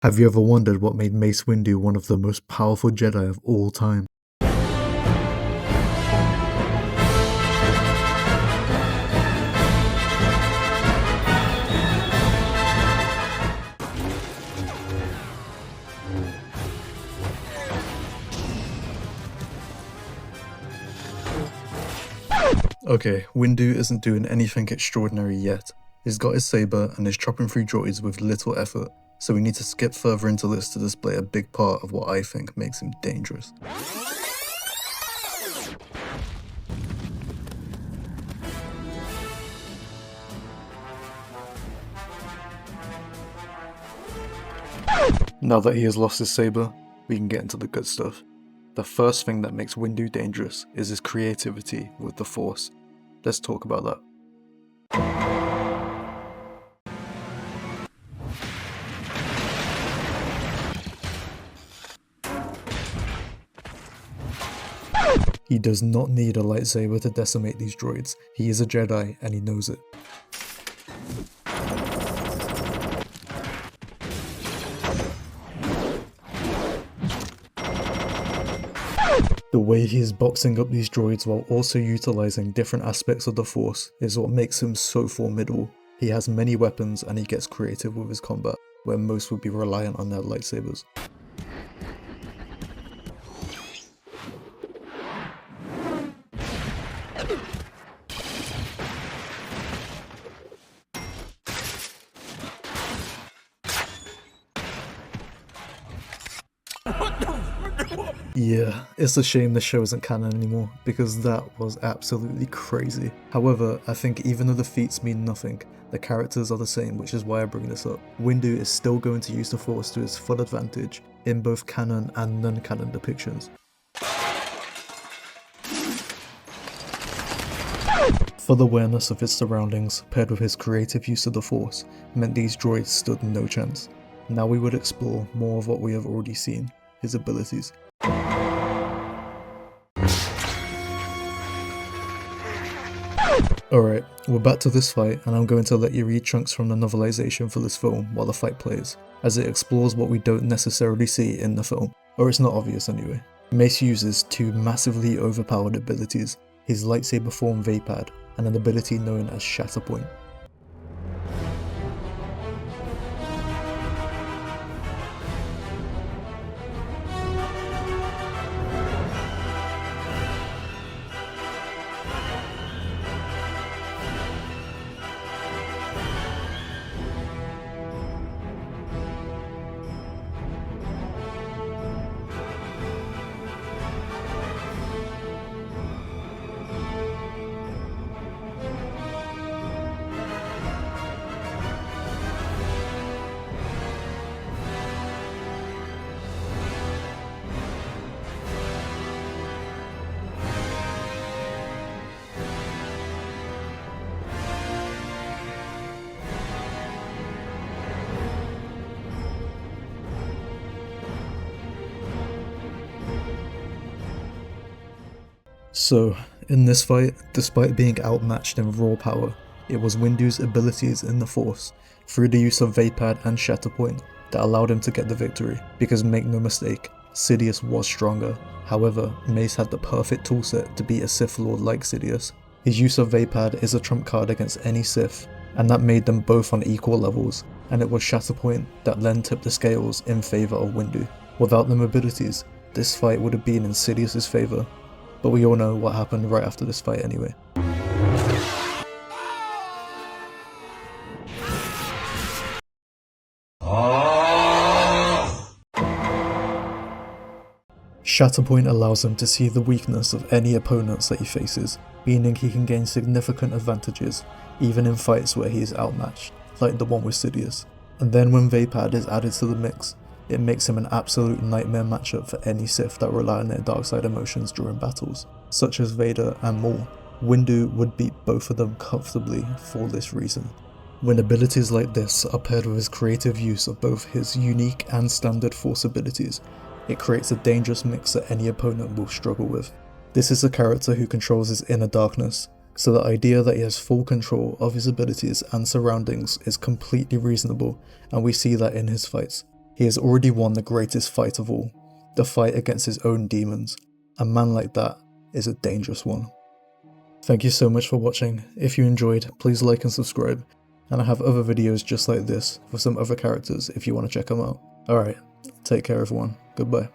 Have you ever wondered what made Mace Windu one of the most powerful Jedi of all time? Okay, Windu isn't doing anything extraordinary yet. He's got his saber and is chopping through droids with little effort, so we need to skip further into this to display a big part of what I think makes him dangerous. Now that he has lost his saber, we can get into the good stuff. The first thing that makes Windu dangerous is his creativity with the Force. Let's talk about that. He does not need a lightsaber to decimate these droids. He is a Jedi and he knows it. The way he is boxing up these droids while also utilizing different aspects of the Force is what makes him so formidable. He has many weapons and he gets creative with his combat, where most would be reliant on their lightsabers. Yeah, it's a shame the show isn't canon anymore, because that was absolutely crazy. However, I think even though the feats mean nothing, the characters are the same, which is why I bring this up. Windu is still going to use the Force to his full advantage in both canon and non-canon depictions. Full awareness of his surroundings, paired with his creative use of the Force, meant these droids stood no chance. Now we would explore more of what we have already seen, his abilities. Alright, we're back to this fight and I'm going to let you read chunks from the novelization for this film while the fight plays, as it explores what we don't necessarily see in the film, or it's not obvious anyway. Mace uses two massively overpowered abilities, his lightsaber form Vaapad and an ability known as Shatterpoint. So, in this fight, despite being outmatched in raw power, it was Windu's abilities in the Force, through the use of Vaapad and Shatterpoint, that allowed him to get the victory, because make no mistake, Sidious was stronger. However, Mace had the perfect toolset to beat a Sith Lord like Sidious. His use of Vaapad is a trump card against any Sith, and that made them both on equal levels, and it was Shatterpoint that then tipped the scales in favour of Windu. Without them abilities, this fight would have been in Sidious's favour. But we all know what happened right after this fight anyway. Shatterpoint allows him to see the weakness of any opponents that he faces, meaning he can gain significant advantages, even in fights where he is outmatched, like the one with Sidious. And then when Vaapad is added to the mix, it makes him an absolute nightmare matchup for any Sith that rely on their dark side emotions during battles, such as Vader and Maul. Windu would beat both of them comfortably for this reason. When abilities like this are paired with his creative use of both his unique and standard Force abilities, it creates a dangerous mix that any opponent will struggle with. This is a character who controls his inner darkness, so the idea that he has full control of his abilities and surroundings is completely reasonable, and we see that in his fights. He has already won the greatest fight of all, the fight against his own demons. A man like that is a dangerous one. Thank you so much for watching. If you enjoyed, please like and subscribe, and I have other videos just like this for some other characters if you want to check them out. Alright, take care everyone, goodbye.